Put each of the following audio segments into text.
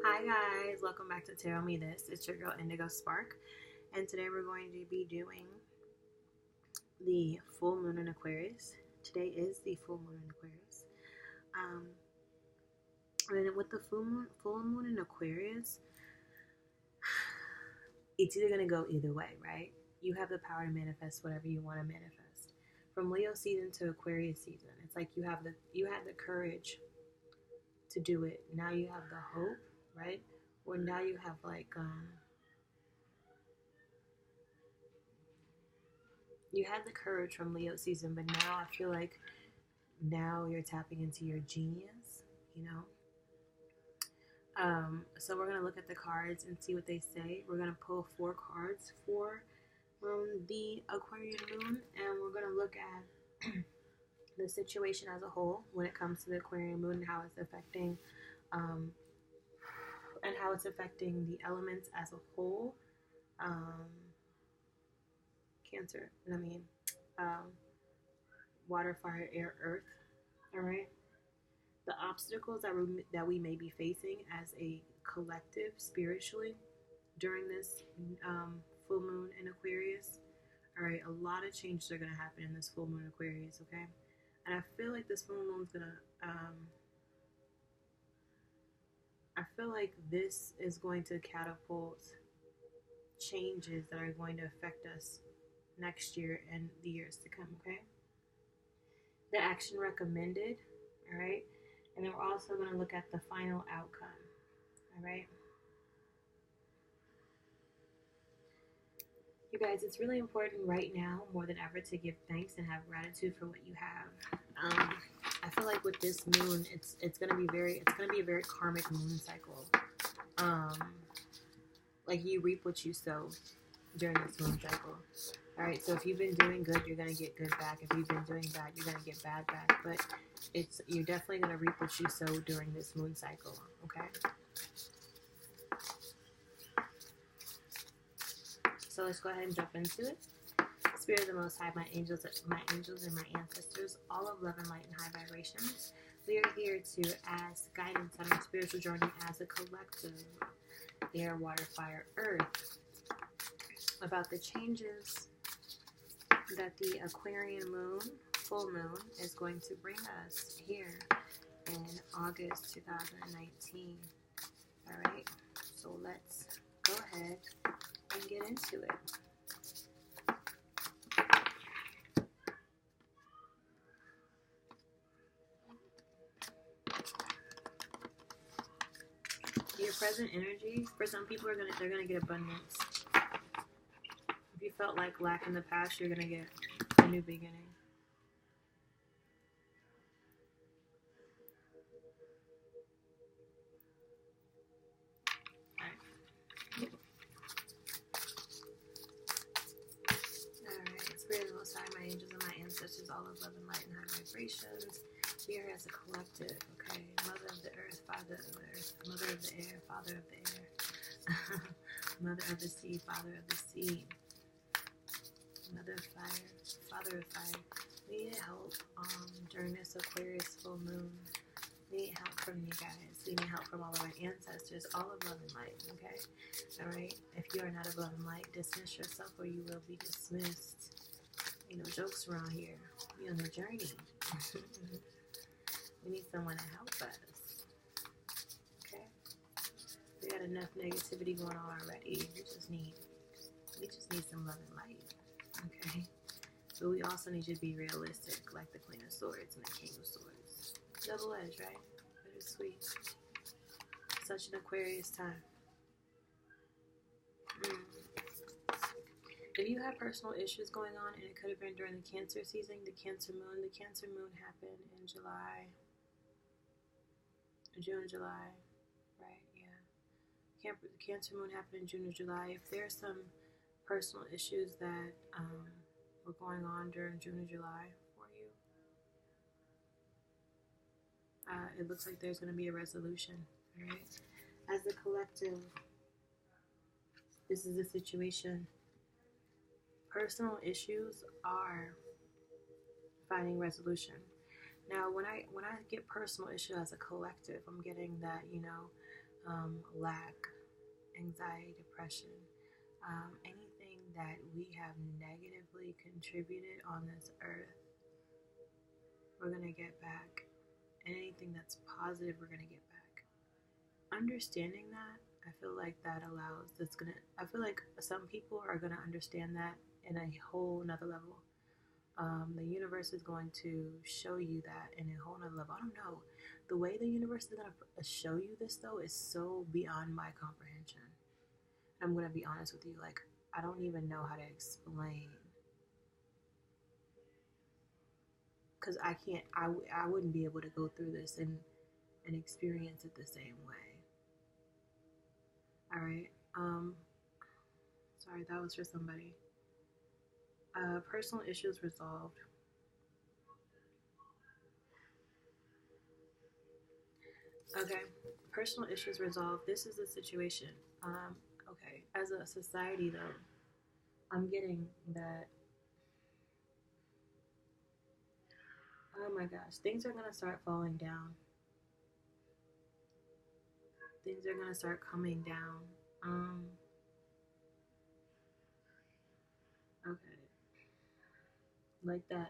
Hi guys, welcome back to Tell Me This. It's your girl Indigo Spark, and today we're going to be doing the full moon in Aquarius. Today is the full moon in Aquarius. Um, and with the full moon in Aquarius, it's either gonna go either way, right? You have the power to manifest whatever you want to manifest. From Leo season to Aquarius season, it's like you had the courage to do it. Now you have the hope, right? Or now you have you had the courage from Leo season, but now I feel like now you're tapping into your genius, you know? So we're gonna look at the cards and see what they say. We're gonna pull 4 cards for the Aquarian moon, and we're gonna look at the situation as a whole when it comes to the Aquarian moon and how it's affecting, um, the elements as a whole. Um, Cancer, um, water, fire, air, earth. All right. The obstacles that we may be facing as a collective spiritually during this full moon in Aquarius. All right, a lot of changes are going to happen in this full moon Aquarius, okay? And I feel like this full moon is going to, I feel like this is going to catapult changes that are going to affect us next year and the years to come, okay? The action recommended, all right? And then we're also going to look at the final outcome, all right? You guys, it's really important right now, more than ever, to give thanks and have gratitude for what you have. I feel like with this moon, it's gonna be a very karmic moon cycle. Um, like you reap what you sow during this moon cycle. All right, so if you've been doing good, you're gonna get good back. If you've been doing bad, you're gonna get bad back. But you're definitely gonna reap what you sow during this moon cycle. Okay. So let's go ahead and jump into it. Spirit of the Most High, my angels and my ancestors, all of love and light and high vibrations. We are here to ask guidance on our spiritual journey as a collective, air, water, fire, earth, about the changes that the Aquarian moon, full moon, is going to bring us here in August 2019. All right, so let's go ahead and get into it. Your present energy, for some people, they're gonna get abundance. If you felt like lack in the past, you're gonna get a new beginning. Alright, Spirit of the Most High, my angels and my ancestors, all of love and light and high vibrations. Here as a collective, okay? Mother of the earth, father of the earth, mother of the air, father of the air. Mother of the sea, father of the sea. Mother of fire, father of fire. We need help during this Aquarius full moon. We need help from you guys. We need help from all of our ancestors, all of love and light, okay? Alright? If you are not of love and light, dismiss yourself or you will be dismissed. You know, jokes around here. Be on the journey. We need someone to help us. Okay? We got enough negativity going on already. We just need some love and light. Okay? But we also need you to be realistic, like the Queen of Swords and the King of Swords. Double edged, right? Bittersweet. Such an Aquarius time. If you have personal issues going on, and it could have been during the Cancer season, the Cancer moon happened in June, July, right? Yeah. The Cancer moon happened in June or July. If there's some personal issues that were going on during June or July for you, it looks like there's going to be a resolution, all right? As a collective, this is a situation. Personal issues are finding resolution. Now, when I get personal issues as a collective, I'm getting that, lack, anxiety, depression, anything that we have negatively contributed on this earth, we're going to get back. And anything that's positive, we're going to get back. Understanding that, I feel like that allows, I feel like some people are going to understand that in a whole nother level. The universe is going to show you that in a whole nother level. I don't know. The way the universe is going to show you this, though, is so beyond my comprehension. I'm going to be honest with you. Like, I don't even know how to explain. Because I can't, I wouldn't be able to go through this and experience it the same way. All right. Sorry, that was for somebody. Personal issues resolved. Okay, personal issues resolved. This is the situation. Okay, as a society, though, I'm getting that. Oh my gosh, things are gonna start falling down. Things are gonna start coming down. Okay, like the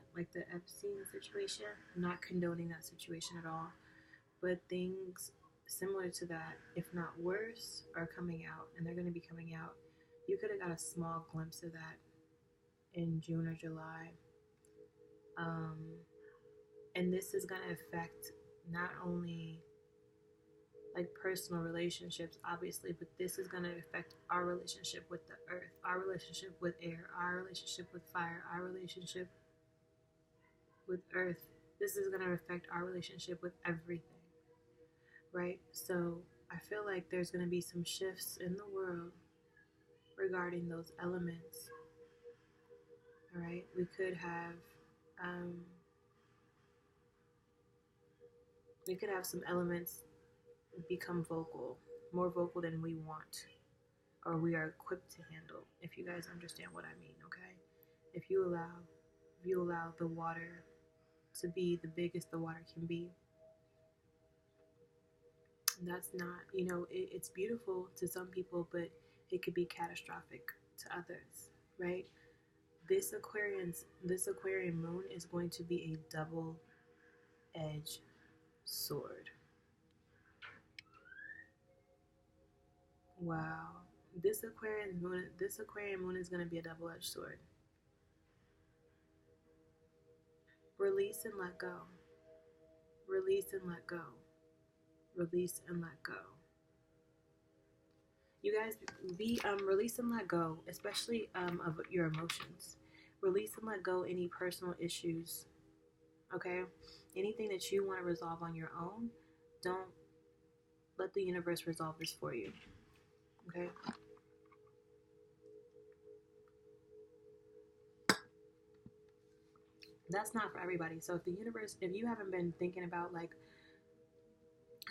Epstein situation. I'm not condoning that situation at all, but things similar to that, if not worse, are coming out, and they're gonna be coming out. You could have got a small glimpse of that in June or July. And this is going to affect not only like personal relationships, obviously, but this is going to affect our relationship with the earth, our relationship with air, our relationship with fire, our relationship with earth. This is going to affect our relationship with everything, right? So I feel like there's going to be some shifts in the world regarding those elements. All right, we could have some elements become vocal, more vocal than we want or we are equipped to handle, if you guys understand what I mean. Okay, if you allow the water to be the biggest the water can be, that's not, it's beautiful to some people, but it could be catastrophic to others, right? This Aquarian moon is going to be a double-edged sword. Wow. This Aquarian moon is going to be a double-edged sword. Release and let go. Release and let go. Release and let go. You guys release and let go, especially of your emotions. Release and let go any personal issues. Okay? Anything that you want to resolve on your own, don't let the universe resolve this for you. Okay? That's not for everybody. So if you haven't been thinking about, like,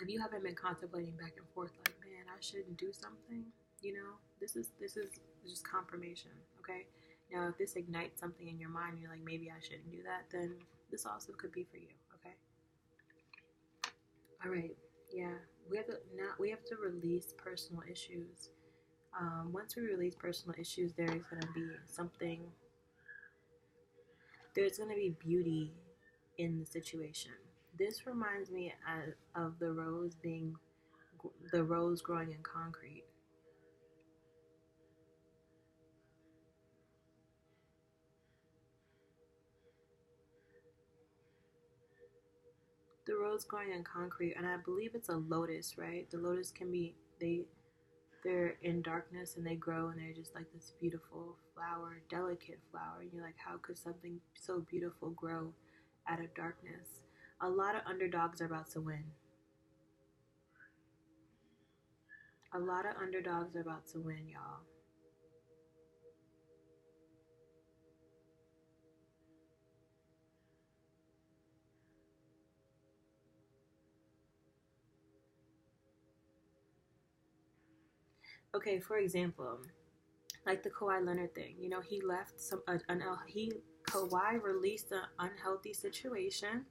if you haven't been contemplating back and forth, like, man, I shouldn't do something, this is just confirmation. Okay? Now, if this ignites something in your mind, and you're like, maybe I shouldn't do that, then this also could be for you. Okay? All right. Yeah. We have to release personal issues. Once we release personal issues, there's going to be beauty in the situation. This reminds me of the rose growing in concrete. The rose growing in concrete, and I believe it's a lotus, right? The lotus they're in darkness and they grow and they're just like this beautiful flower, delicate flower. And you're like, how could something so beautiful grow out of darkness? A lot of underdogs are about to win. A lot of underdogs are about to win, y'all. Okay, for example, like the Kawhi Leonard thing. He left Kawhi released an unhealthy situation,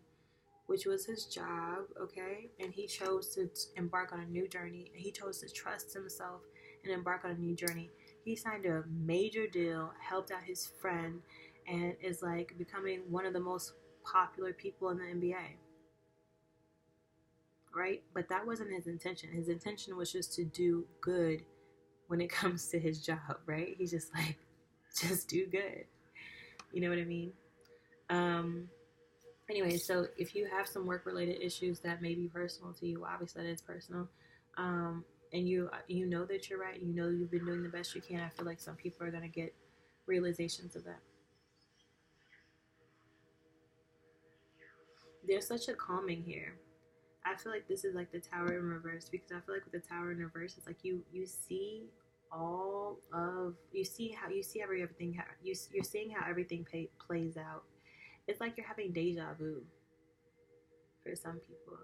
which was his job, okay? And he chose to embark on a new journey. And he chose to trust himself and embark on a new journey. He signed a major deal, helped out his friend, and is like becoming one of the most popular people in the NBA. Right? But that wasn't his intention. His intention was just to do good when it comes to his job, right? He's just like, just do good. You know what I mean? Anyway, so if you have some work related issues that may be personal to you, obviously that is personal. And you know that you're right, you know you've been doing the best you can. I feel like some people are gonna get realizations of that. There's such a calming here. I feel like this is like the tower in reverse, because I feel like with the tower in reverse, it's like you see all of you see everything you're seeing how everything plays out. It's like you're having deja vu for some people.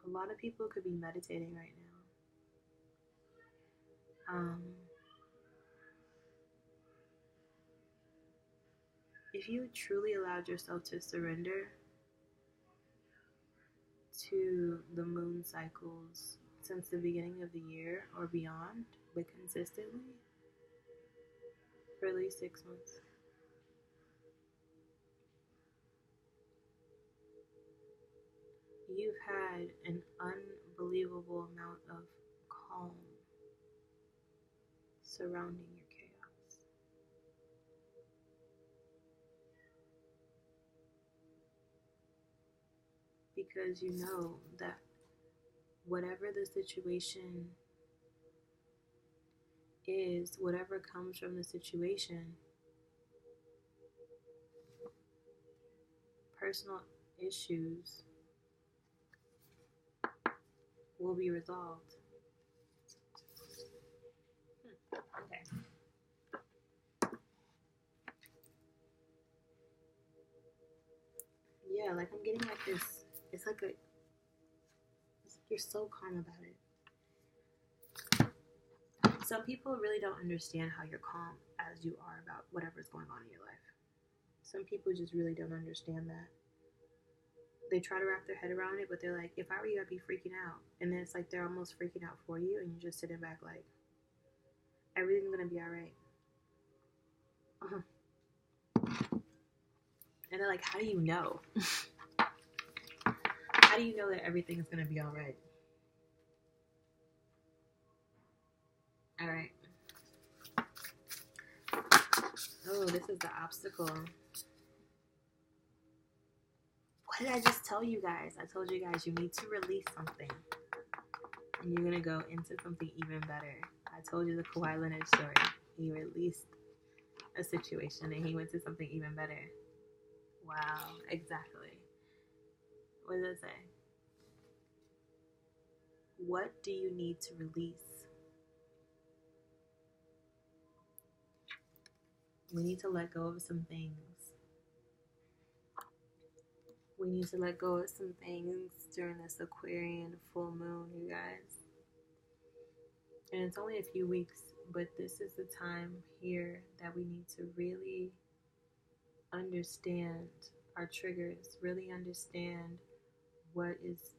A lot of people could be meditating right now. If you truly allowed yourself to surrender to the moon cycles since the beginning of the year or beyond, but consistently for at least 6 months, you've had an unbelievable amount of calm surrounding your chaos. Because you know that whatever the situation is, whatever comes from the situation, personal issues will be resolved. Okay. Yeah, like I'm getting like this. It's like you're so calm about it. Some people really don't understand how you're calm as you are about whatever's going on in your life. Some people just really don't understand that. They try to wrap their head around it, but they're like, if I were you, I'd be freaking out. And then it's like they're almost freaking out for you, and you're just sitting back like, everything's gonna be all right. Uh-huh. And they're like, how do you know? How do you know that everything's gonna be all right? All right. Oh, this is the obstacle. What did I just tell you guys? I told you guys you need to release something. And you're going to go into something even better. I told you the Kawhi Leonard story. He released a situation and he went to something even better. Wow, exactly. What does it say? What do you need to release? We need to let go of some things. We need to let go of some things during this Aquarian full moon, you guys. And it's only a few weeks, but this is the time here that we need to really understand our triggers, really understand what is,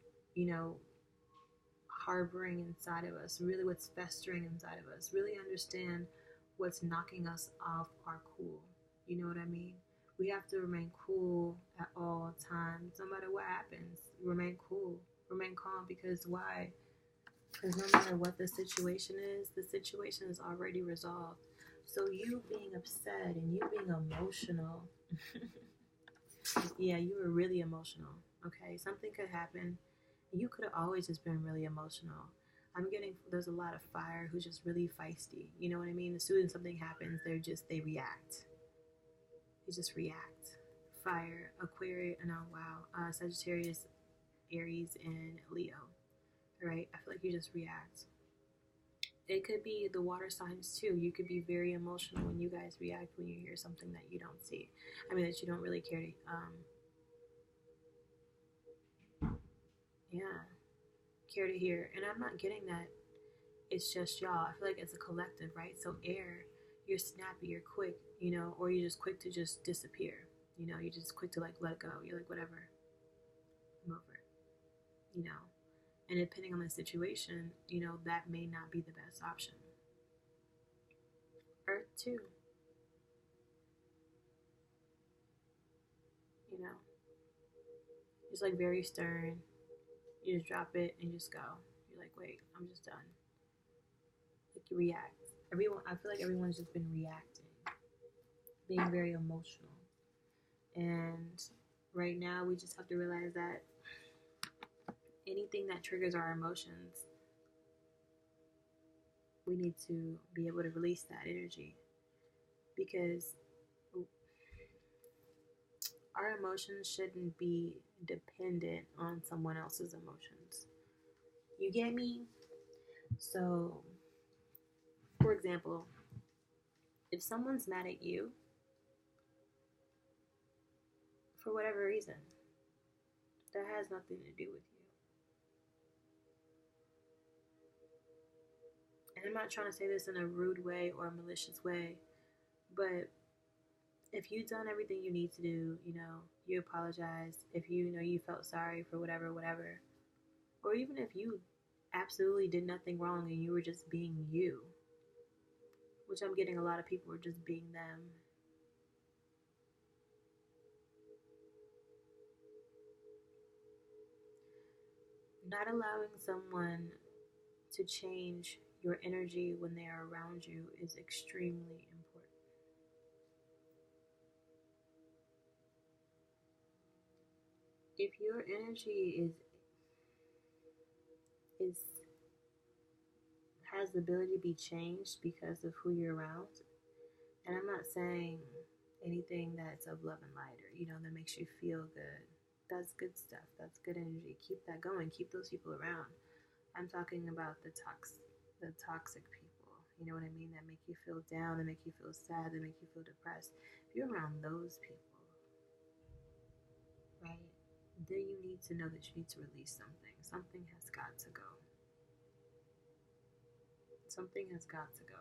harboring inside of us, really what's festering inside of us, really understand what's knocking us off our cool. You know what I mean? We have to remain cool at all times, no matter what happens. Remain cool, remain calm, because why? Because no matter what the situation is already resolved. So you being upset and you being emotional, yeah, you were really emotional, okay? Something could happen. You could have always just been really emotional. There's a lot of fire who's just really feisty. You know what I mean? As soon as something happens, they react. They just react. Fire, Aquarius, no, wow, Sagittarius, Aries, and Leo, right? I feel like you just react. It could be the water signs too. You could be very emotional when you guys react when you hear something that you don't see. I mean, that you don't really care care to hear. And I'm not getting that it's just y'all. I feel like it's a collective, right? So air, you're snappy, you're quick, you know, or you're just quick to just disappear. You know, you're just quick to like let it go. You're like, whatever, I'm over it, you know. And depending on the situation, you know, that may not be the best option. Earth too. You know, it's like very stern. You just drop it and just go. You're like, wait, I'm just done. Like you react. Everyone, I feel like everyone's just been reacting, being very emotional. And right now, we just have to realize that anything that triggers our emotions, we need to be able to release that energy, because our emotions shouldn't be dependent on someone else's emotions. You get me? So, for example, if someone's mad at you for whatever reason, that has nothing to do with you. And I'm not trying to say this in a rude way or a malicious way, but if you've done everything you need to do, you know, you apologize, if you know you felt sorry for whatever, or even if you absolutely did nothing wrong and you were just being you, which I'm getting a lot of people are just being them. Not allowing someone to change your energy when they are around you is extremely important. If your energy is has the ability to be changed because of who you're around, and I'm not saying anything that's of love and light or, you know, that makes you feel good. That's good stuff. That's good energy. Keep that going. Keep those people around. I'm talking about the toxic people. You know what I mean? That make you feel down, that make you feel sad, that make you feel depressed. If you're around those people, right, then you need to know that you need to release something. Something has got to go. Something has got to go.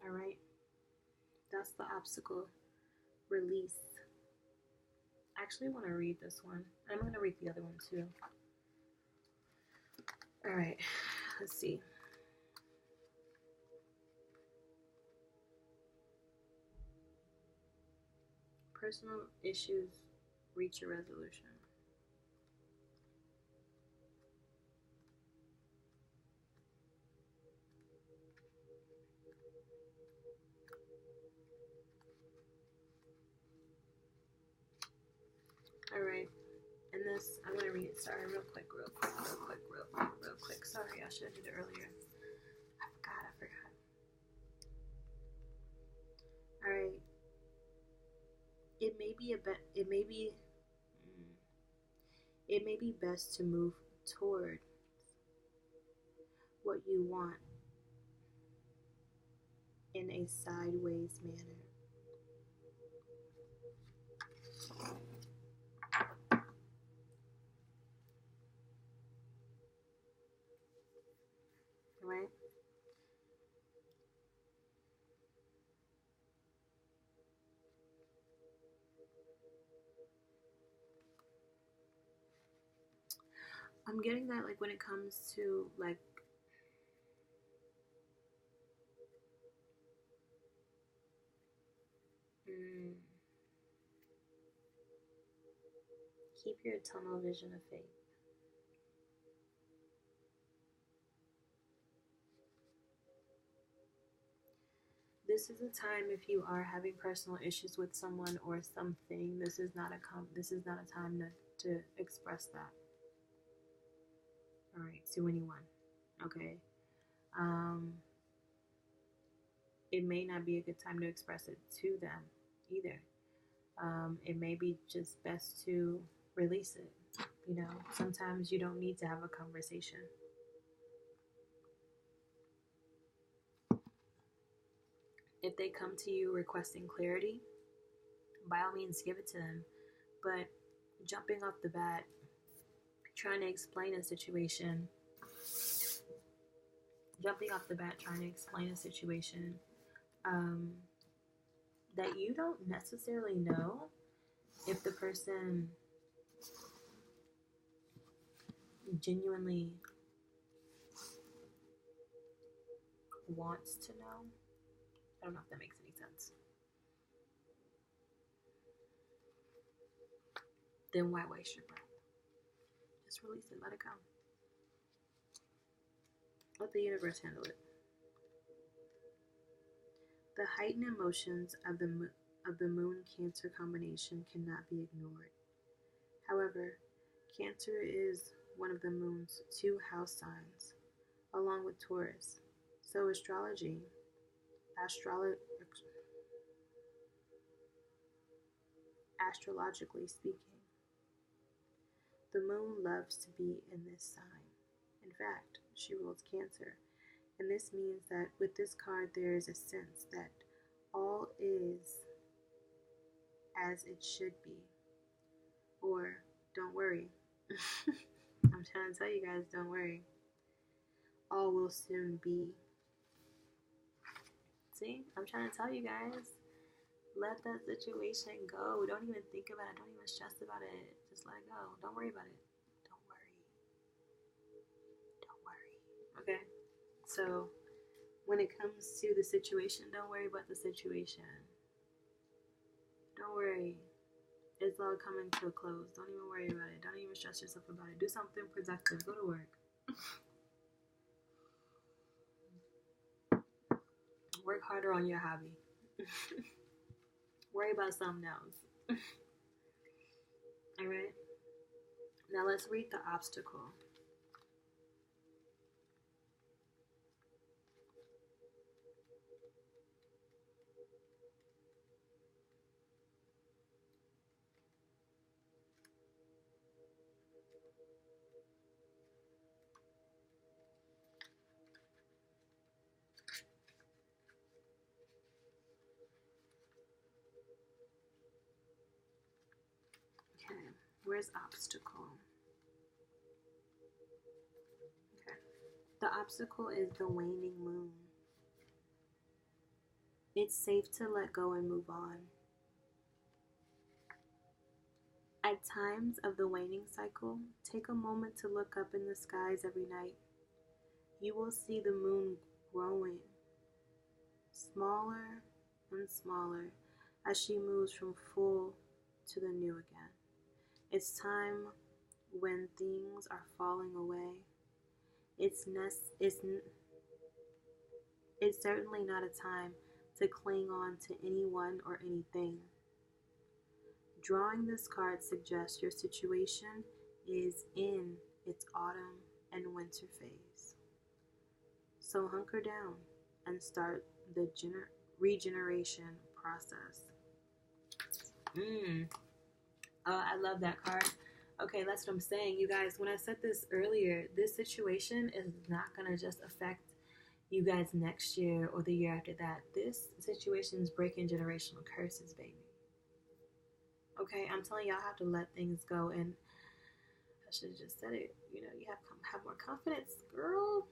All right? That's the obstacle. Release. I actually want to read this one. I'm going to read the other one too. All right. Let's see. Personal issues reach a resolution. All right. And this, I'm going to read it. Sorry, real quick. Sorry, I should have did it earlier. I forgot. All right. It may be best to move toward what you want in a sideways manner. Right? I'm getting that, like, when it comes to, like, keep your tunnel vision of faith. This is a time, if you are having personal issues with someone or something, this is not a time to express that. All right, to anyone. Okay. It may not be a good time to express it to them either. It may be just best to release it. You know, sometimes you don't need to have a conversation. If they come to you requesting clarity, by all means give it to them. But jumping off the bat, trying to explain a situation, that you don't necessarily know if the person genuinely wants to know. I don't know if that makes any sense. Then why waste your breath? Just release it, let it go. Let the universe handle it. The heightened emotions of the Moon Cancer combination cannot be ignored. However, Cancer is one of the Moon's 2 house signs, along with Taurus. So astrologically speaking, the Moon loves to be in this sign. In fact, she rules Cancer. And this means that with this card, there is a sense that all is as it should be. Or, don't worry. I'm trying to tell you guys, don't worry. All will soon be. See, I'm trying to tell you guys, let that situation go. Don't even think about it. Don't even stress about it. Just let it go. Don't worry about it. Don't worry. Don't worry. Okay? So, when it comes to the situation, don't worry about the situation. Don't worry. It's all coming to a close. Don't even worry about it. Don't even stress yourself about it. Do something productive. Go to work. Work harder on your hobby. Worry about something else. Alright? Now let's read the obstacle. Okay, where's obstacle? Okay. The obstacle is the waning moon. It's safe to let go and move on. At times of the waning cycle, take a moment to look up in the skies every night. You will see the moon growing, smaller and smaller, as she moves from full to the new again. It's time when things are falling away. It's certainly not a time to cling on to anyone or anything. Drawing this card suggests your situation is in its autumn and winter phase. So hunker down and start the regeneration process. I love that card. Okay, that's what I'm saying. You guys, when I said this earlier, this situation is not going to just affect you guys next year or the year after that. This situation is breaking generational curses, baby. Okay, I'm telling y'all, I have to let things go, and I should have just said it. You know, you have more confidence, girl.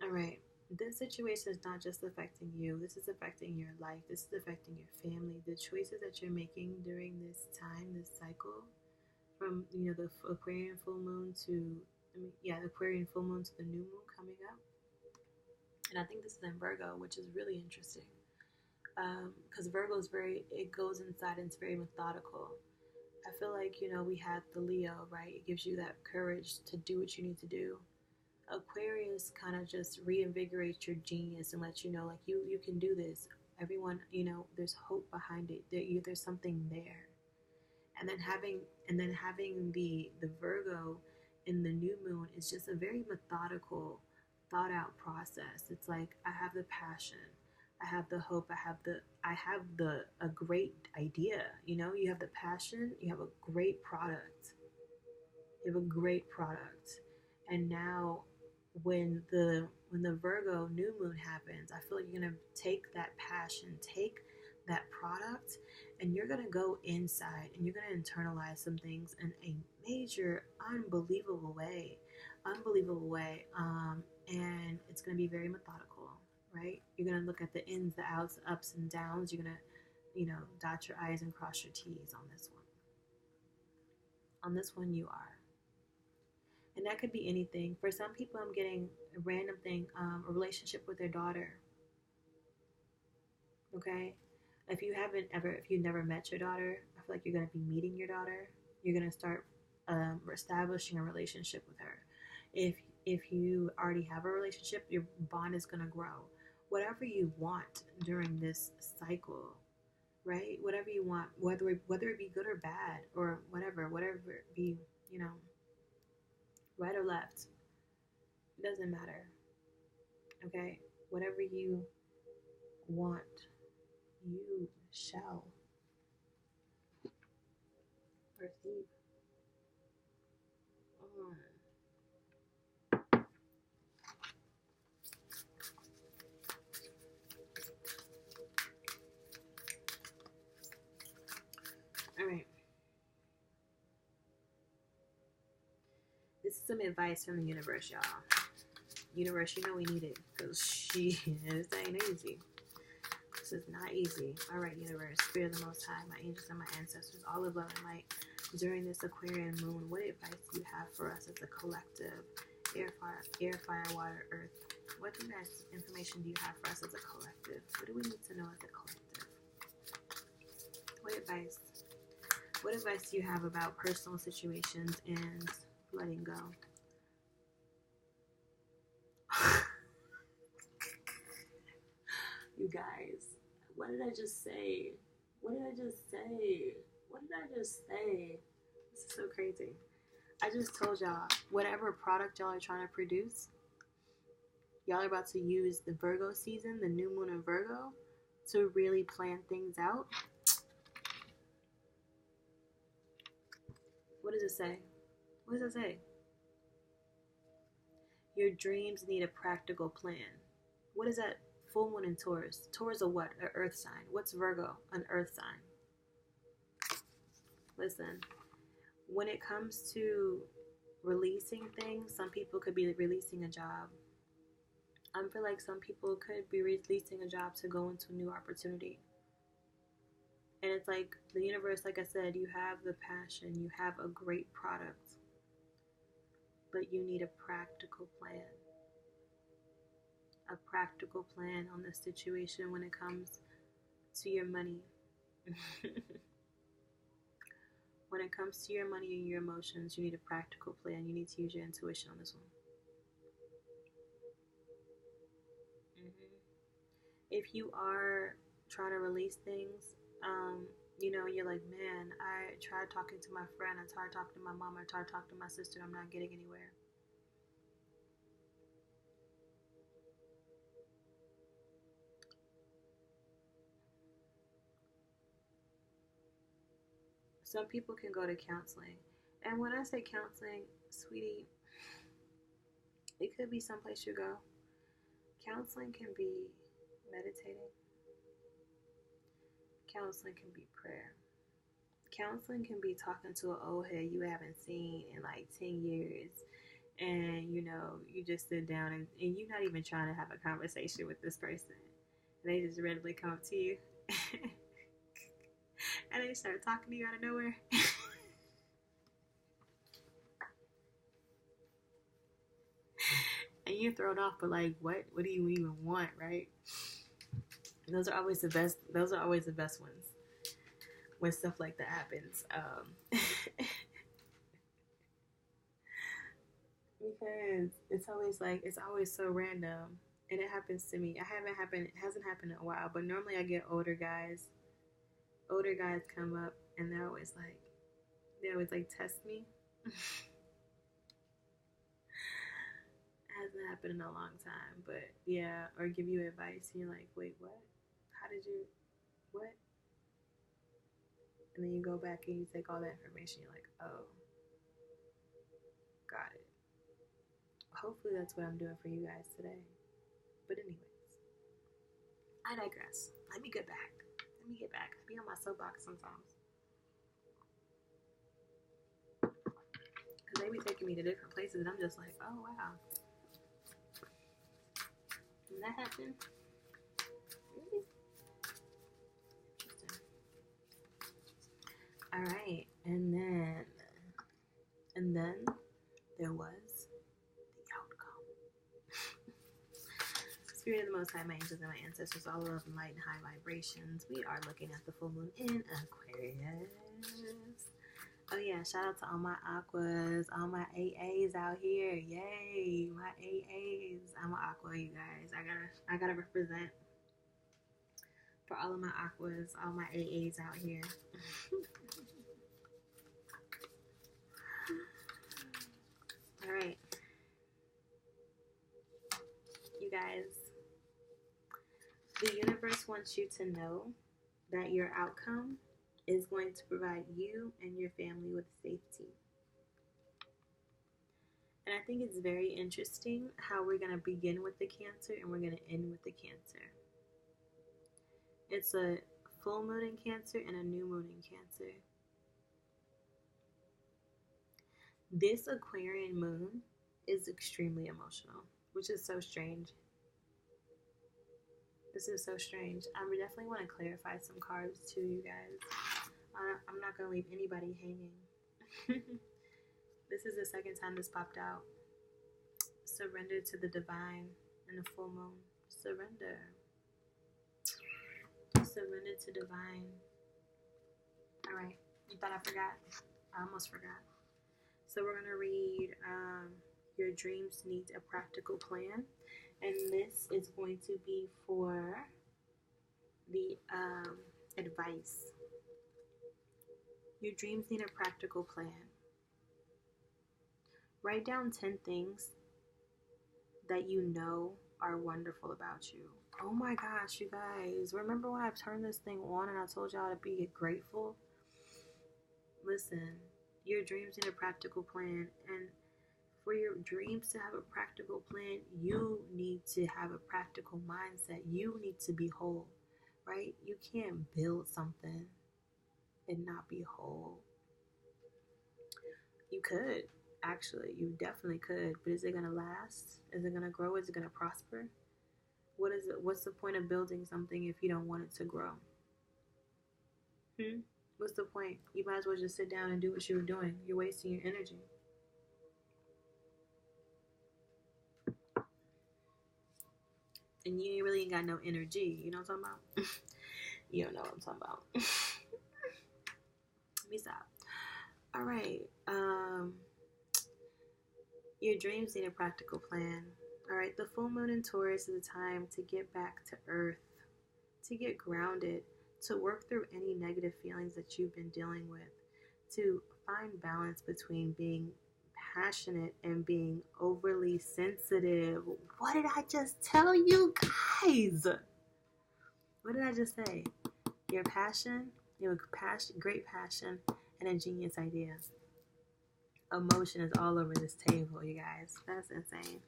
All right, this situation is not just affecting you. This is affecting your life. This is affecting your family. The choices that you're making during this time, this cycle, from the Aquarian full moon to the Aquarian full moon to the new moon coming up, and I think this is in Virgo, which is really interesting. Because Virgo is it goes inside and it's very methodical. I feel like, we have the Leo, right? It gives you that courage to do what you need to do. Aquarius kind of just reinvigorates your genius and lets you know, like, you can do this. Everyone, there's hope behind it. There's something there. And then having the Virgo in the new moon is just a very methodical, thought out process. It's like, I have the passion. I have the hope. I have a great idea. You have the passion. You have a great product. And now when the Virgo new moon happens, I feel like you're gonna take that passion, take that product, and you're gonna go inside and you're gonna internalize some things in a major, unbelievable way, unbelievable way. And it's gonna be very methodical, right? You're gonna look at the ins, the outs, the ups and downs. You're gonna, dot your I's and cross your T's on this one. On this one, you are. And that could be anything. For some people, I'm getting a random thing, a relationship with their daughter. Okay? If you've never met your daughter, I feel like you're going to be meeting your daughter. You're going to start establishing a relationship with her. If you already have a relationship, your bond is going to grow. Whatever you want during this cycle, right? Whatever you want, whether it be good or bad or whatever it be, you know, right or left, it doesn't matter. Okay? Whatever you want, you shall receive. All right. This is some advice from the universe, y'all. Universe, you know we need it because this ain't easy. This is not easy. All right, universe, Spirit of the Most High, my angels and my ancestors, all of love and light. During this Aquarian moon, what advice do you have for us as a collective? Air, fire, water, earth. What information do you have for us as a collective? What do we need to know as a collective? What advice? What advice do you have about personal situations and letting go? You guys, what did I just say? What did I just say? What did I just say? This is so crazy. I just told y'all, whatever product y'all are trying to produce, y'all are about to use the Virgo season, the new moon in Virgo, to really plan things out. What does it say? What does it say? Your dreams need a practical plan. What is that? Full moon in Taurus. Taurus a what? An earth sign. What's Virgo? An earth sign. Listen, when it comes to releasing things, some people could be releasing a job. I feel like some people could be releasing a job to go into a new opportunity. And it's like the universe, like I said, you have the passion, you have a great product, but you need a practical plan. A practical plan on the situation when it comes to your money. When it comes to your money and your emotions, you need a practical plan. You need to use your intuition on this one. If you are trying to release things, you're like, man, I tried talking to my friend, I tried talking to my mom, I tried talking to my sister, I'm not getting anywhere. Some people can go to counseling. And when I say counseling, sweetie, it could be someplace you go. Counseling can be meditating. Counseling can be prayer. Counseling can be talking to an old head you haven't seen in like 10 years. And, you just sit down and you're not even trying to have a conversation with this person. And they just randomly come up to you. And they start talking to you out of nowhere. And you're thrown off, but like, what do you even want, right? And those are always the best ones when stuff like that happens. Because it's always so random, and it happens to me. It hasn't happened in a while, but normally I get older guys come up and they always test me. Hasn't happened in a long time, but yeah, or give you advice and you're like, wait, what? How did you, what? And then you go back and you take all that information, you're like, oh, got it. hopefully that's what I'm doing for you guys today. But anyways, I digress. Let me get back. I be on my soapbox sometimes. Because they be taking me to different places and I'm just like, oh wow. And that happened? Really? Interesting. Alright, and then there was the outcome. Spirit of the Most High, my angels and my ancestors, all love and light and high vibrations. We are looking at the full moon in Aquarius. Oh yeah, shout out to all my aquas, all my AAs out here. Yay, my AAs. I'm an aqua, you guys. I gotta represent for all of my aquas, all my AAs out here. All right, you guys. The universe wants you to know that your outcome is going to provide you and your family with safety. And I think it's very interesting how we're going to begin with the Cancer and we're going to end with the Cancer. It's a full moon in Cancer and a new moon in Cancer. This Aquarian moon is extremely emotional, which is so strange. This is so strange. I would definitely want to clarify some cards to you guys. I'm not going to leave anybody hanging. This is the second time this popped out. Surrender to the divine in the full moon. Surrender. Surrender to divine. Alright. You thought I forgot? I almost forgot. So we're going to read Your Dreams Need a Practical Plan. And this is going to be for the advice. Your dreams need a practical plan. Write down 10 things that you know are wonderful about you. Oh my gosh, you guys. Remember when I turned this thing on and I told y'all to be grateful? Listen, your dreams need a practical plan. And for your dreams to have a practical plan, you need to have a practical mindset. You need to be whole, right? You can't build something and not be whole. You could, actually. You definitely could. But is it going to last? Is it going to grow? Is it going to prosper? What is it? What's the point of building something if you don't want it to grow? What's the point? You might as well just sit down and do what you were doing. You're wasting your energy. And you really ain't got no energy. You know what I'm talking about? You don't know what I'm talking about. Let me stop. All right. Your dreams need a practical plan. All right. The full moon in Taurus is a time to get back to earth, to get grounded, to work through any negative feelings that you've been dealing with, to find balance between being passionate and being overly sensitive. What did I just tell you guys? What did I just say? Your passion, great passion, and a genius idea. Emotion is all over this table, you guys. That's insane.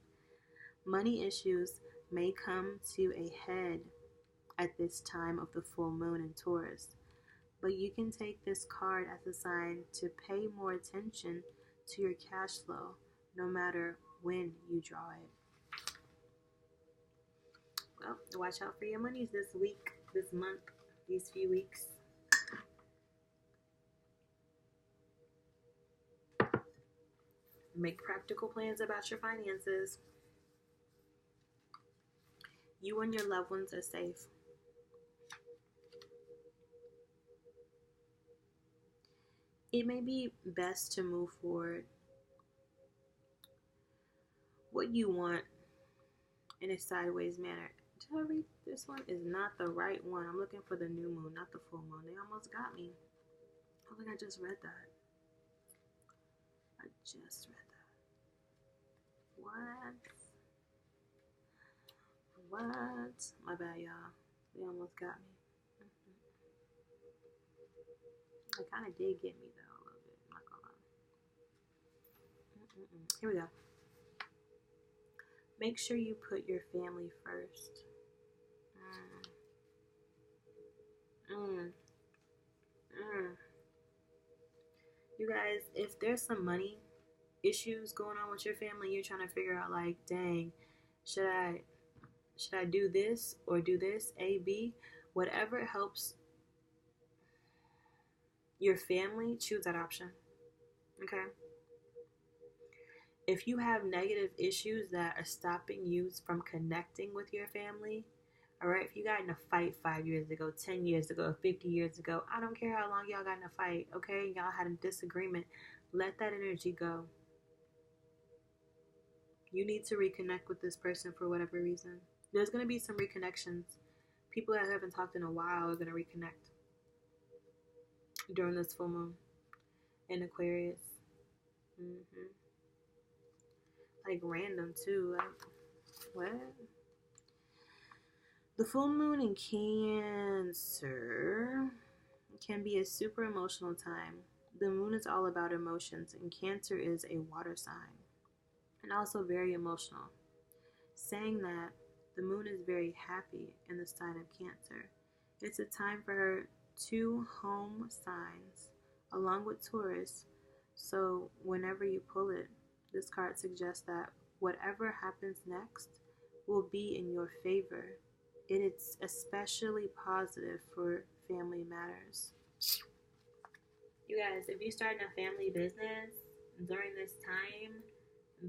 Money issues may come to a head at this time of the full moon in Taurus, but you can take this card as a sign to pay more attention to your cash flow, no matter when you draw it. Well, watch out for your monies this week, this month, these few weeks. Make practical plans about your finances. You and your loved ones are safe. It may be best to move forward what you want in a sideways manner. Did I read this one? Is not the right one. I'm looking for the new moon, not the full moon. They almost got me. I think I just read that. I just read that. What? My bad, y'all. They almost got me. It kind of did get me, though, a little bit. I'm not gonna lie. Here we go. Make sure you put your family first. You guys, if there's some money issues going on with your family, you're trying to figure out like, dang, should I do this or do this? A, B, whatever helps your family, choose that option. Okay? If you have negative issues that are stopping you from connecting with your family, all right, if you got in a fight 5 years ago, 10 years ago, 50 years ago, I don't care how long y'all got in a fight, okay? Y'all had a disagreement. Let that energy go. You need to reconnect with this person for whatever reason. There's going to be some reconnections. People that haven't talked in a while are going to reconnect during this full moon in Aquarius. Like random too. Like, what? The full moon in Cancer can be a super emotional time. The moon is all about emotions, and Cancer is a water sign and also very emotional. Saying that, the moon is very happy in the sign of Cancer. It's a time for her 2 home signs along with Taurus. So whenever you pull it, this card suggests that whatever happens next will be in your favor. It's especially positive for family matters. You guys, if you're starting a family business during this time,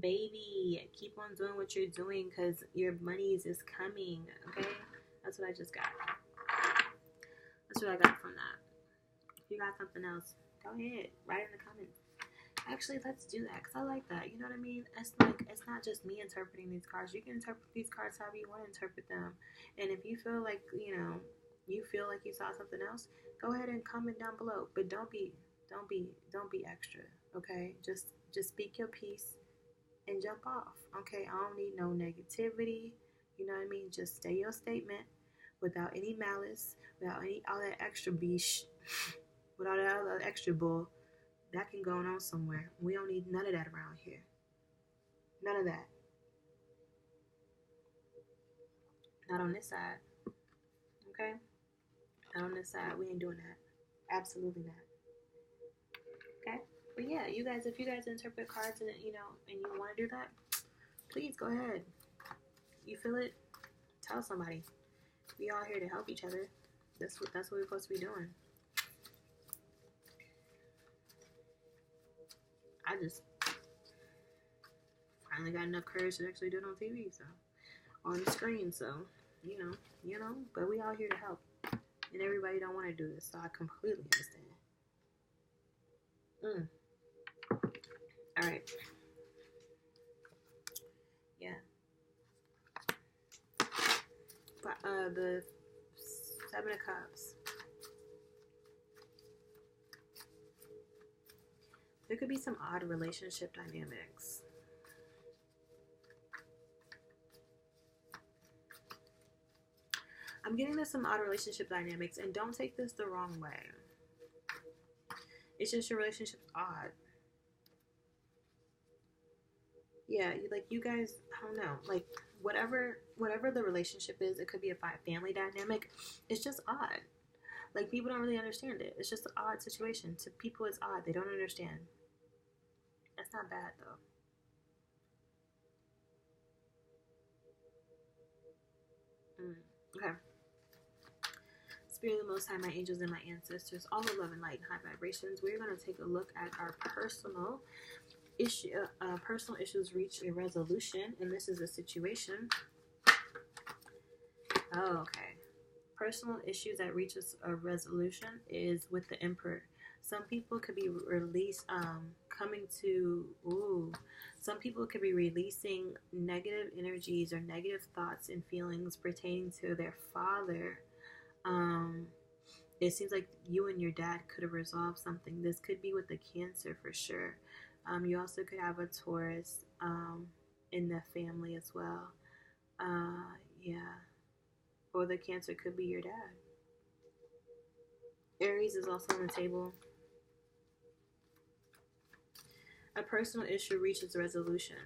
baby, keep on doing what you're doing because your monies is coming, okay? That's what I just got. That's what I got from that. If you got something else, go ahead. Write in the comments. Actually, let's do that because I like that. You know what I mean? It's not just me interpreting these cards. You can interpret these cards however you want to interpret them. And if you feel like, you feel like you saw something else, go ahead and comment down below. But don't be extra, okay? Just speak your piece and jump off, okay? I don't need no negativity. You know what I mean? Just say your statement without any malice, without all that extra beesh, without all that extra bull. That can go on somewhere. We don't need none of that around here. None of that. Not on this side. Okay? Not on this side. We ain't doing that. Absolutely not. Okay? But yeah, you guys, if you guys interpret cards and you want to do that, please go ahead. You feel it? Tell somebody. We all here to help each other. That's what we're supposed to be doing. I just finally got enough courage to actually do it on TV, so on the screen, so but we all here to help. And everybody don't want to do this, so I completely understand. Alright. Yeah. But the 7 of Cups. There could be some odd relationship dynamics. I'm getting there's some odd relationship dynamics, and don't take this the wrong way. It's just your relationship's odd. Yeah, you guys, I don't know, like whatever the relationship is, it could be a family dynamic. It's just odd. Like, people don't really understand it. It's just an odd situation. To people, it's odd. They don't understand. That's not bad, though. Okay. Spirit of the Most High, my angels and my ancestors, all of love and light and high vibrations, we're going to take a look at our personal issues reach a resolution, and this is a situation. Oh, okay. Personal issues that reaches a resolution is with the Emperor. Some people could be some people could be releasing negative energies or negative thoughts and feelings pertaining to their father. It seems like you and your dad could have resolved something. This could be with the Cancer for sure. You also could have a Taurus in the family as well. Yeah. Or the Cancer could be your dad. Aries is also on the table. A personal issue reaches resolution.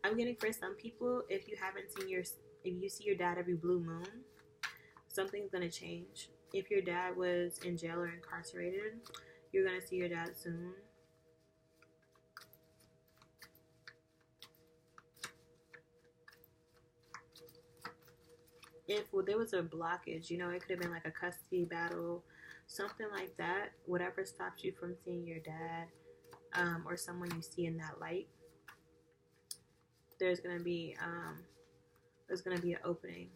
I'm getting for some people, if you see your dad every blue moon, something's gonna change. If your dad was in jail or incarcerated, you're gonna see your dad soon. If there was a blockage, it could have been like a custody battle, something like that. Whatever stops you from seeing your dad, or someone you see in that light, there's gonna be an opening.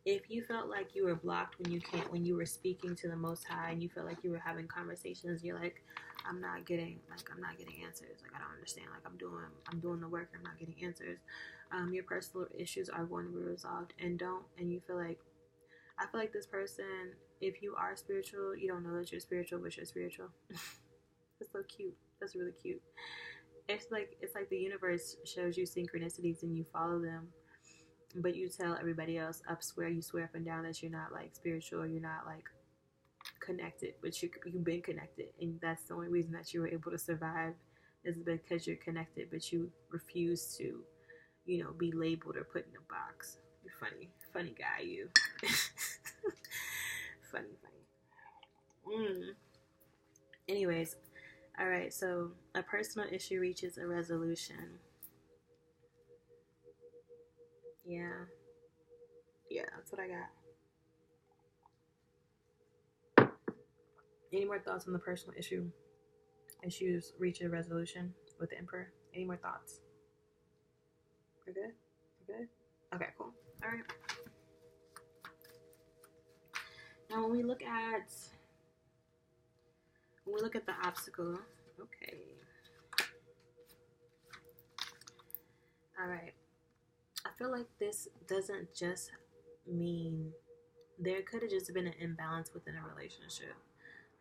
If you felt like you were blocked when you were speaking to the Most High, and you felt like you were having conversations, you're like, I'm not getting answers. Like, I don't understand. Like, I'm doing the work. I'm not getting answers. Your personal issues are going to be resolved, and you feel like, I feel like this person, if you are spiritual, you don't know that you're spiritual, but you're spiritual. That's so cute. That's really cute. It's like the universe shows you synchronicities and you follow them. But you tell everybody else you swear up and down that you're not like spiritual, or you're not like connected, but you've been connected, and that's the only reason that you were able to survive is because you're connected, but you refuse to, be labeled or put in a box. You're funny guy, you. funny. Anyways, all right. So a personal issue reaches a resolution. Yeah, that's what I got. Any more thoughts on the personal issues reach a resolution with the Emperor? Any more thoughts? We're good? Okay, cool. All right. Now when we look at the obstacle, okay. All right. I feel like this doesn't just mean there could have just been an imbalance within a relationship.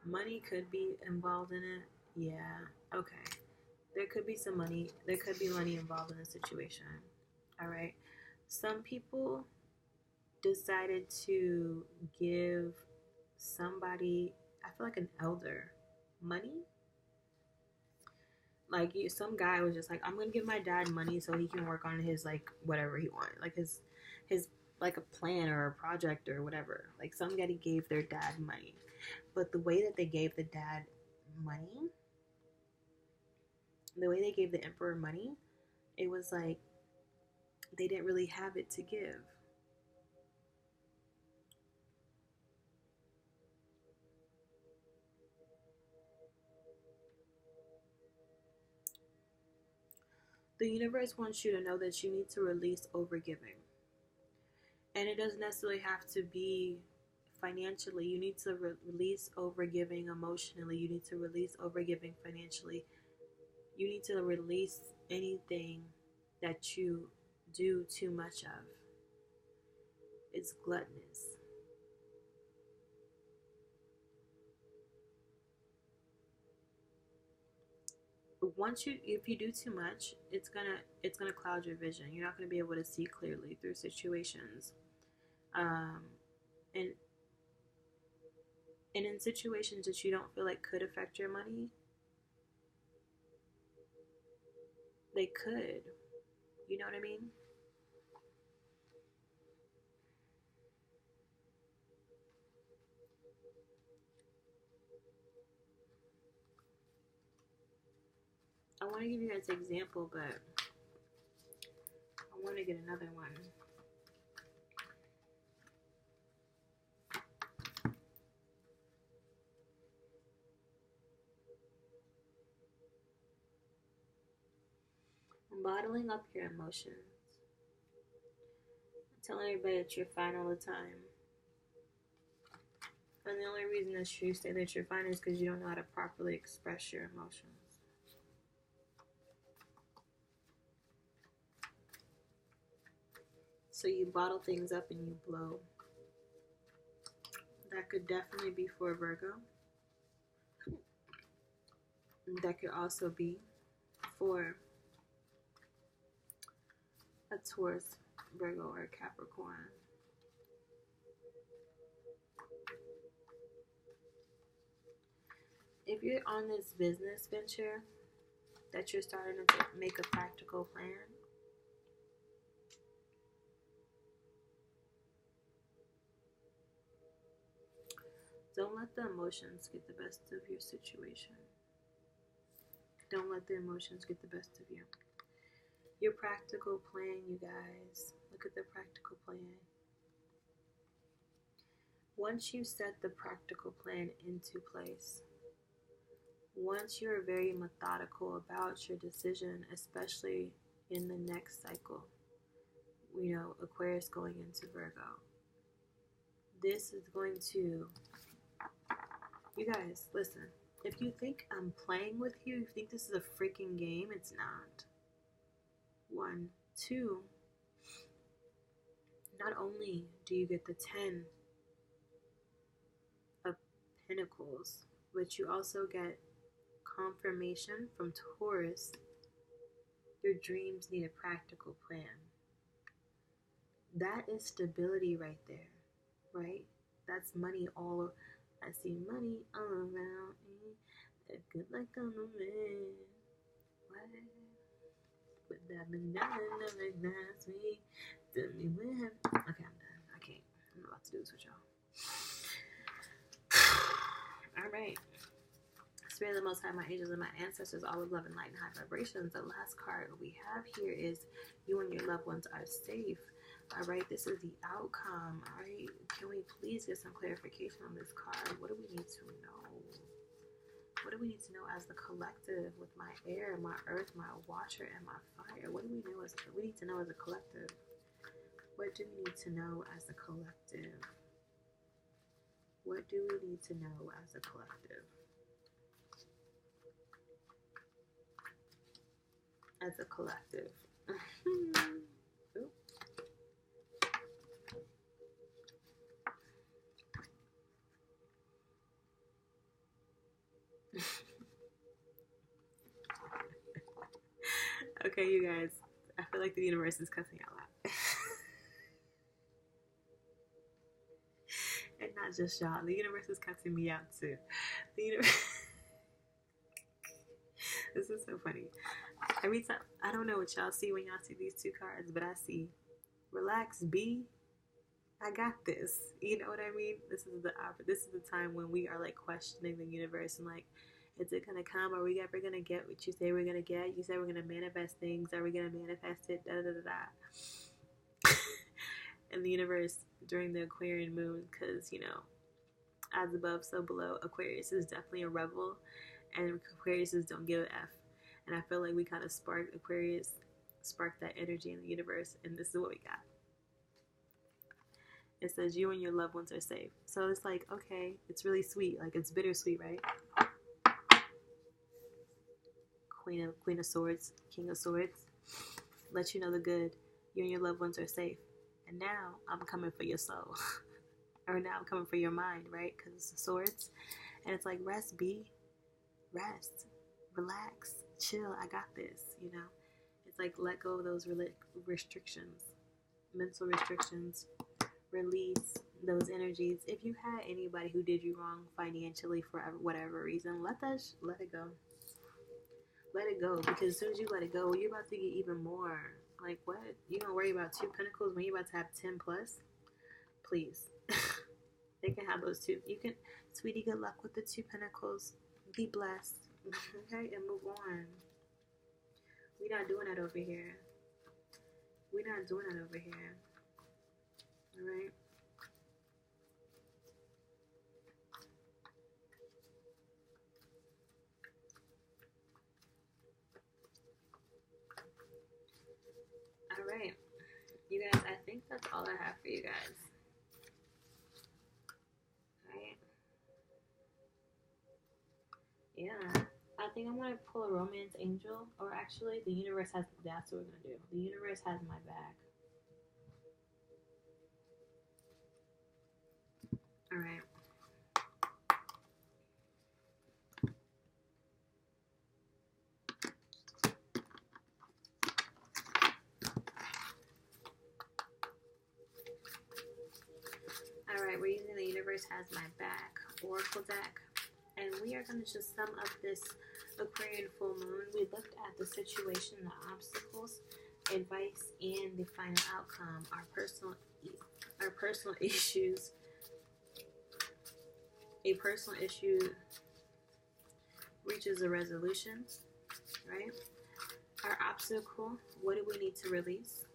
Money could be involved in it. Yeah. Okay. There could be some money. There could be money involved in the situation. All right. Some people decided to give somebody, I feel like an elder, money. Like some guy was just like, I'm gonna give my dad money so he can work on his like whatever he wanted, like his like a plan or a project or whatever. Like somebody gave their dad money, but the way that they gave the dad money, the way they gave the Emperor money, it was like they didn't really have it to give. The universe wants you to know that you need to release overgiving. And it doesn't necessarily have to be financially. You need to release overgiving emotionally. You need to release overgiving financially. You need to release anything that you do too much of. It's gluttonous. If you do too much, it's gonna cloud your vision. You're not gonna be able to see clearly through situations, and in situations that you don't feel like could affect your money, they could. You know what I mean? I want to give you guys an example, but I want to get another one. Bottling up your emotions. Telling everybody that you're fine all the time. And the only reason that you say that you're fine is because you don't know how to properly express your emotions. So you bottle things up and you blow. That could definitely be for Virgo. That could also be for a Taurus, Virgo, or Capricorn. If you're on this business venture that you're starting to make a practical plan, Don't let the emotions get the best of your situation. Don't let the emotions get the best of you. Your practical plan, you guys. Look at the practical plan. Once you set the practical plan into place, once you're very methodical about your decision, especially in the next cycle, Aquarius going into Virgo, this is going to, you guys, listen, if you think I'm playing with you, you think this is a freaking game, it's not. 1, 2, not only do you get the 10 of Pentacles, but you also get confirmation from Taurus. Your dreams need a practical plan. That is stability right there, right? That's money all. I see money all around me. Good luck on the man. What? But that banana recognize me. Tell me when. Okay, I'm done. I can't. I'm not about to do this with y'all. All right. Spirit of the Most High, my angels and my ancestors, all of love and light and high vibrations. The last card we have here is you and your loved ones are safe. All right, this is the outcome. All right, can we please get some clarification on this card? What do we need to know? What do we need to know as the collective with my air, my earth, my water, and my fire? What do we know we need to know as a collective? What do we need to know as a collective? What do we need to know as a collective? As a collective. Okay, you guys, I feel like the universe is cussing out loud. And not just y'all, the universe is cussing me out too. The universe. This is so funny. Every time, I don't know what y'all see when y'all see these two cards, but I see, relax, B. I got this. You know what I mean? This is the time when we are like questioning the universe and like, is it gonna come? Are we ever gonna get what you say we're gonna get? You say we're gonna manifest things. Are we gonna manifest it? Da da da da. And the universe during the Aquarian moon, because as above, so below. Aquarius is definitely a rebel, and Aquariuses don't give a f. And I feel like we kind of sparked that energy in the universe, and this is what we got. It says you and your loved ones are safe. So it's like, okay, it's really sweet. Like, it's bittersweet, right? Queen of Swords, King of Swords. Let you know the good. You and your loved ones are safe. And now I'm coming for your soul. Or now I'm coming for your mind, right? Because it's the swords. And it's like, rest, B. Rest. Relax. Chill. I got this, It's like, let go of those restrictions. Mental restrictions. Release those energies. If you had anybody who did you wrong financially for whatever reason, let it go. Let it go, because as soon as you let it go, you're about to get even more. Like, what? You gonna worry about 2 pentacles when you're about to have 10 plus? Please. They can have those two. You can, sweetie, good luck with the 2 pentacles. Be blessed. Okay, and move on. We're not doing that over here. We're not doing that over here. Alright? Alright. You guys, I think that's all I have for you guys. Alright. Yeah. I think I'm going to pull a romance angel. Or actually, the universe has... That's what we're going to do. The universe has my back. Alright. Alright, we're using the universe has my back oracle deck. And we are going to just sum up this Aquarian full moon. We looked at the situation, the obstacles, advice, and the final outcome. Our personal issues, a personal issue reaches a resolution, right? Our obstacle, what do we need to release?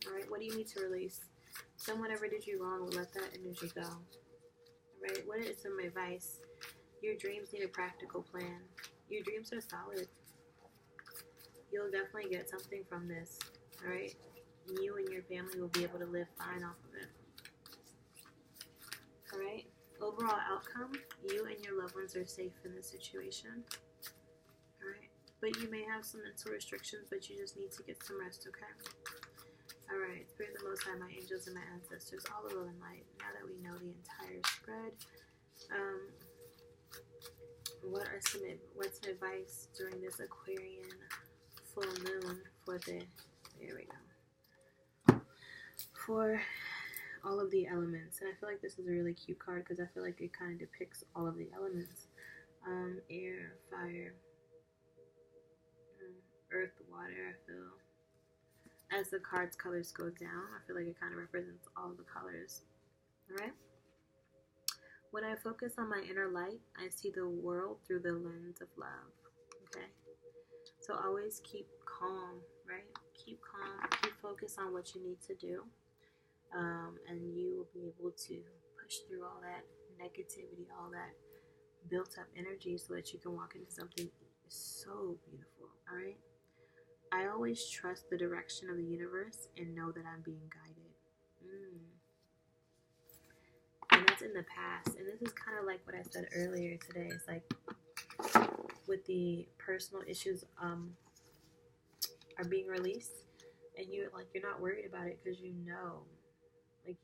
All right, what do you need to release? Someone ever did you wrong, let that energy go. Right? What is some advice? Your dreams need a practical plan. Your dreams are solid. You'll definitely get something from this. All right? You and your family will be able to live fine off of it. All right? Overall outcome, you and your loved ones are safe in this situation. All right? But you may have some mental restrictions, but you just need to get some rest, okay? All right, Spirit of the Most High, my angels and my ancestors, all the love and light. Now that we know the entire spread, what's some advice during this Aquarian full moon for for all of the elements? And I feel like this is a really cute card because I feel like it kind of depicts all of the elements: air, fire, earth, water. I feel. As the card's colors go down, I feel like it kind of represents all the colors. Alright? When I focus on my inner light, I see the world through the lens of love. Okay? So always keep calm, right? Keep calm. Keep focused on what you need to do. And you will be able to push through all that negativity, all that built up energy so that you can walk into something so beautiful. Alright? I always trust the direction of the universe and know that I'm being guided. And that's in the past. And this is kind of like what I said earlier today. It's like with the personal issues are being released, and you're not worried about it because you know that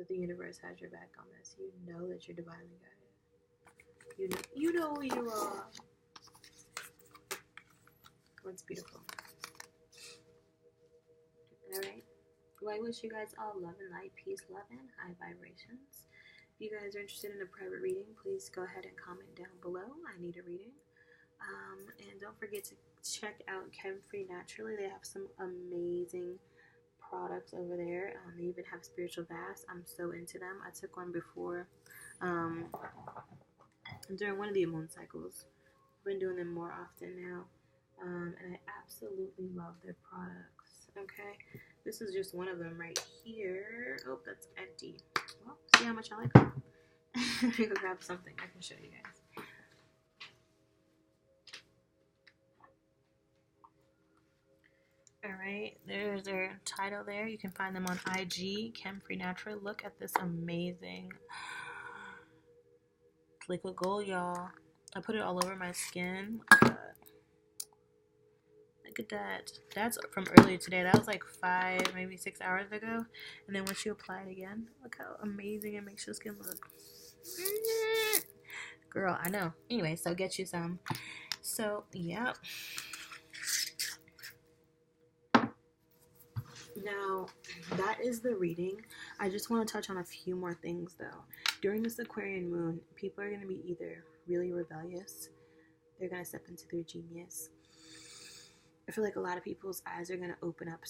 the universe has your back on this. You know that you're divinely guided. You know who you are. It's beautiful. Alright. Well, I wish you guys all love and light, peace, love, and high vibrations. If you guys are interested in a private reading, please go ahead and comment down below. I need a reading. And don't forget to check out Chem-Free Naturally. They have some amazing products over there. They even have spiritual baths. I'm so into them. I took one before during one of the moon cycles. I've been doing them more often now. And I absolutely love their products. Okay, this is just one of them right here. Oh, that's empty. Well, see how much I like them. Let me go grab something I can show you guys. Alright, there's their title there. You can find them on IG, Chem-Free Natural. Look at this amazing liquid gold, y'all. I put it all over my skin. Look at that. That's from earlier today. That was like 5, maybe 6 hours ago. And then once you apply it again, look how amazing it makes your skin look. Girl, I know. Anyway, so get you some. So, yeah. Now, that is the reading. I just want to touch on a few more things, though. During this Aquarian moon, people are going to be either really rebellious, they're going to step into their genius. I feel like a lot of people's eyes are going to open up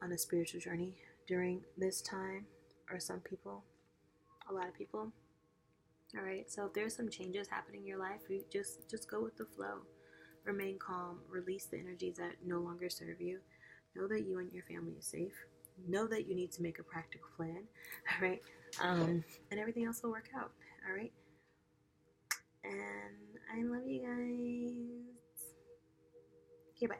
on a spiritual journey during this time, or some people, a lot of people. All right, so if there's some changes happening in your life, you just go with the flow. Remain calm, release the energies that no longer serve you. Know that you and your family is safe. Know that you need to make a practical plan, all right? And everything else will work out, all right? And I love you guys. Okay, bye.